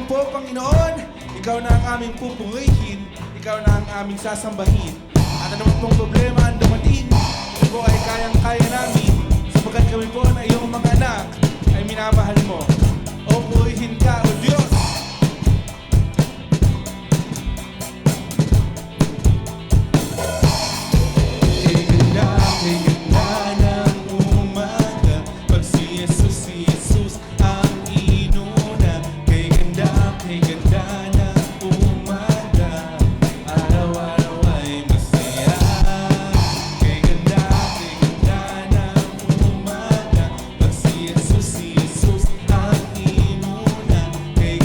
po, Panginoon. Ikaw na ang aming pupurihin. Ikaw na ang aming sasambahin. At ano pong problema ang dumating, ito po ay kayang-kaya namin. Sapagkat kami po na iyong mga anak ay minamahal mo. O purihin ka, O Diyos. Kay ganda ng umaga, pag si Jesus ang inuna. Kay ganda ng umaga, araw-araw ay masaya. Kay ganda ng umaga, pag si Jesus ang inuna. Kay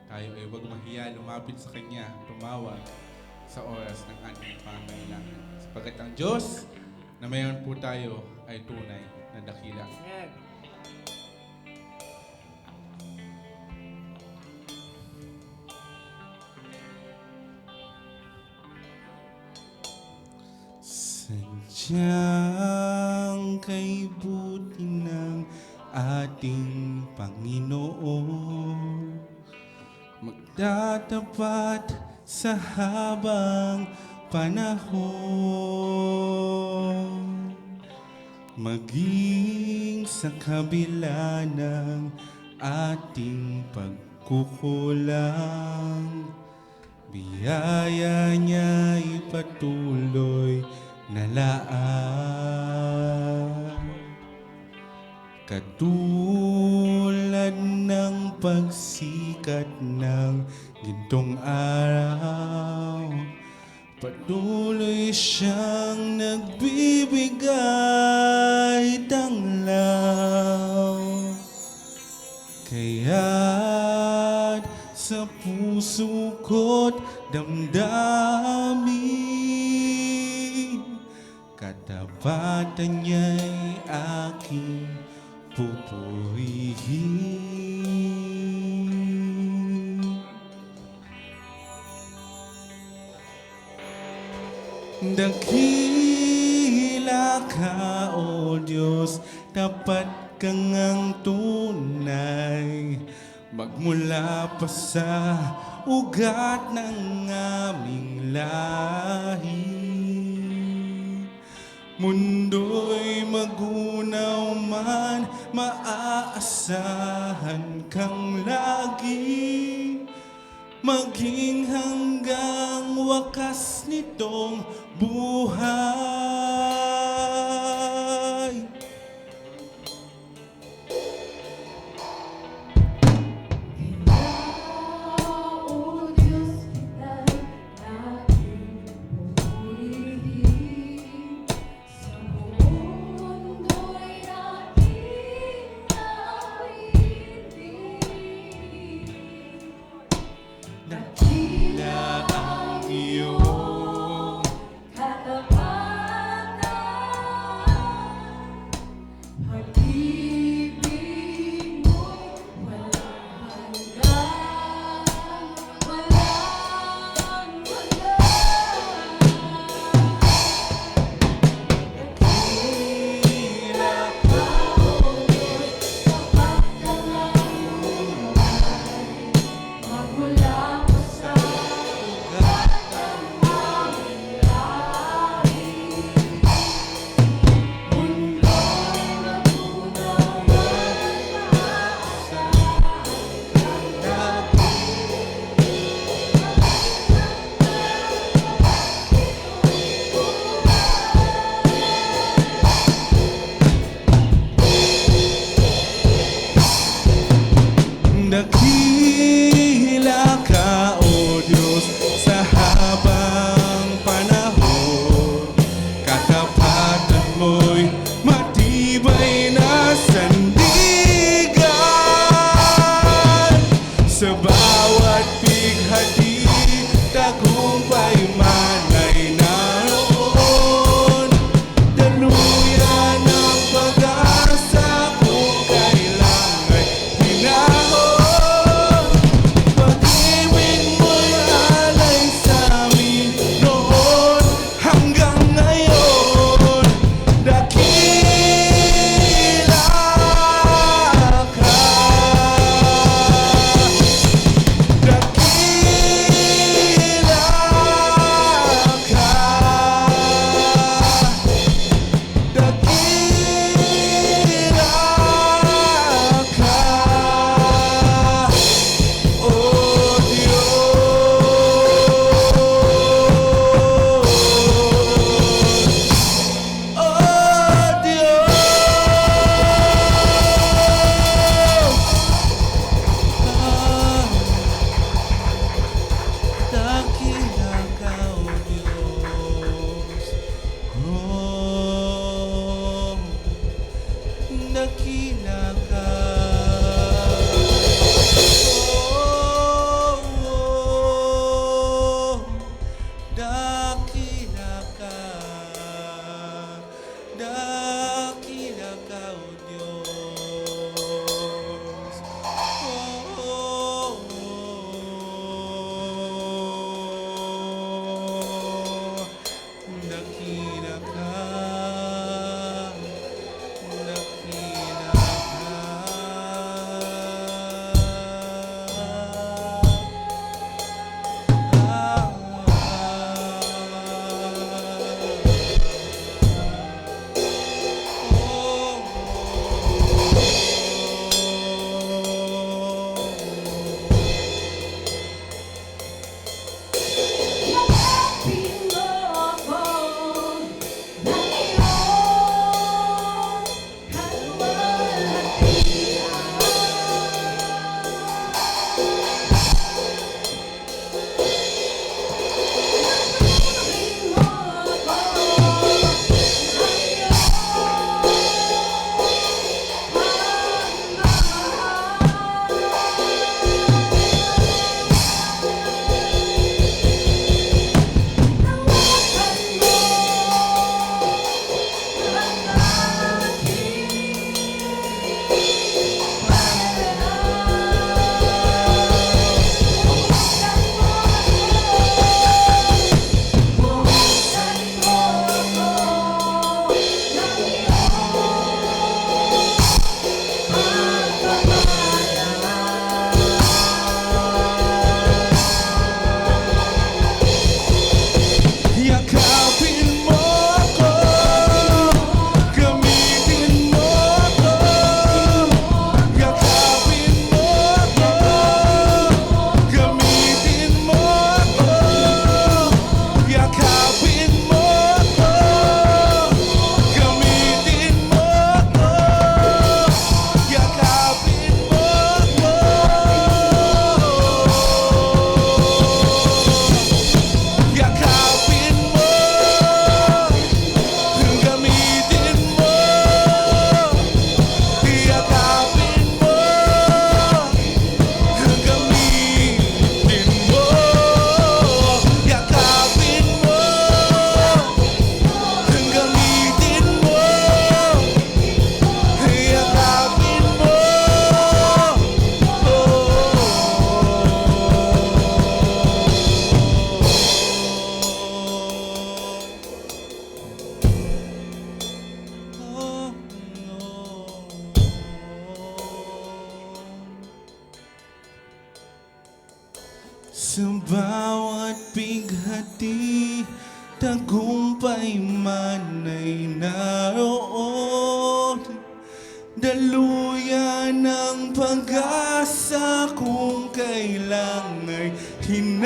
tayo ay huwag mahiya lumapit sa Kanya, tumawag sa oras ng ating pangangailangan. Sapagkat ang Diyos na mayroon po tayo ay tunay na dakila. Amen. Sadyang kay buti ng ating Panginoon, magtatapat sa habang panahon, maging sa kabila ng ating pagkukulang, biyaya niya'y patuloy na laan. Katulad ng pagsikat ng gintong araw, patuloy siyang nagbibigay tanglaw. Kaya't sa puso ko't damdamin, katapatan niya'y aking pupurihin. Dakila ka, O Diyos, tapat kang ang tunay, magmula pa sa ugat ng aming lahi. Mundo'y magunaw man, maaasahan kang lagi, maging hanggang wakas nitong buhay. O Diyos, kita'y ating pupurihin. Sa buong mundo'y ating awitin. Dakila ang iyong katapatan, pag-ibig mo'y walang hanggan, walang hanggan. dakila Magmula pa sa dakila ka, O Diyos, sa habang panahon, katapatan mo'y matibay na sandigan. Sa bawat pighati, tagumpay man ay naroon. Daluyan ang pag-asa kung kailang ay hinahon. Pag-ibig mo'y alay sa amin noon hanggang ngayon. Dakila ka, dakila Sa bawat bighati, tagumpay man ay naroon. Daluyan ng pag-asa kung kailang ay hinahon.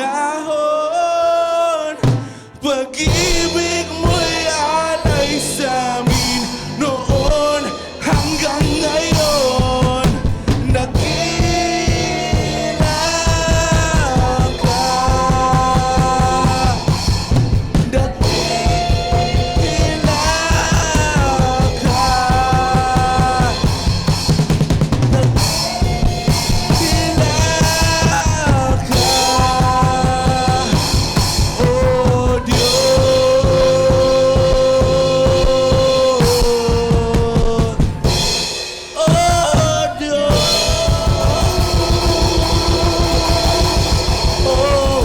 Pag-ibig mo'y alay sa amin noon hanggang ngayon. Dakila ka, dakila ka, dakila ka, oh Diyos, oh Diyos, oh,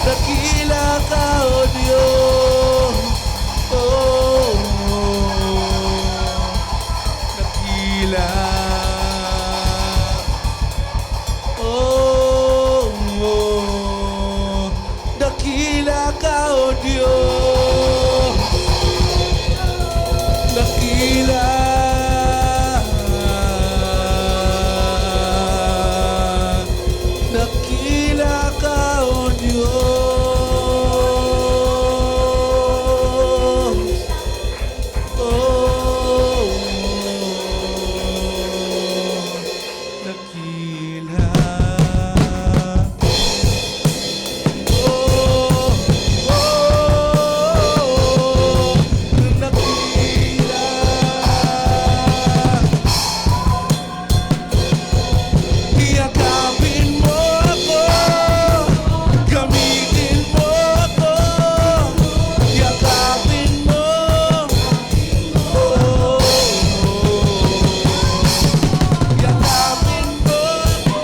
dakila ka, oh Diyos, oh, dakila, oh, dakila ka, oh Diyos, dakila, dakila ka, oh Diyos, oh, dakila, oh, dakila. Yakapin mo ako, gamitin mo ako, yakapin mo, oh, yakapin mo ako,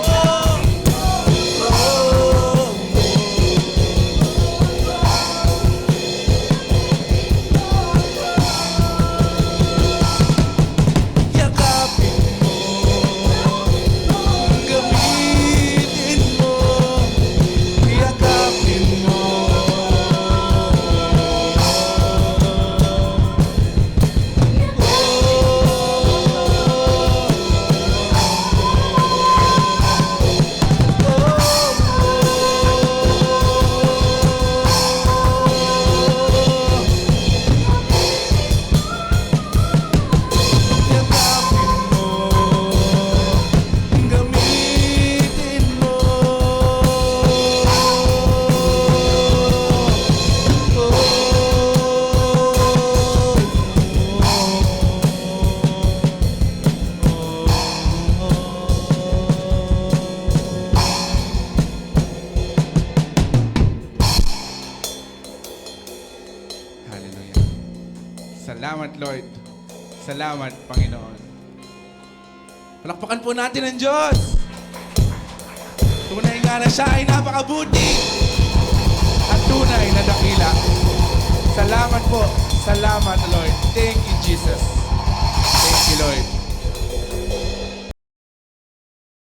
yakapin mo, gamitin mo, yakapin mo. Yakapin mo, gamitin mo, Hallelujah. Salamat, Lord. Salamat, Panginoon. Palakpakan po natin ang Diyos. Tunay nga na siya ay napakabuti at tunay na dakila. Salamat po. Salamat, Lord. Thank you, Jesus. Thank you, Lord.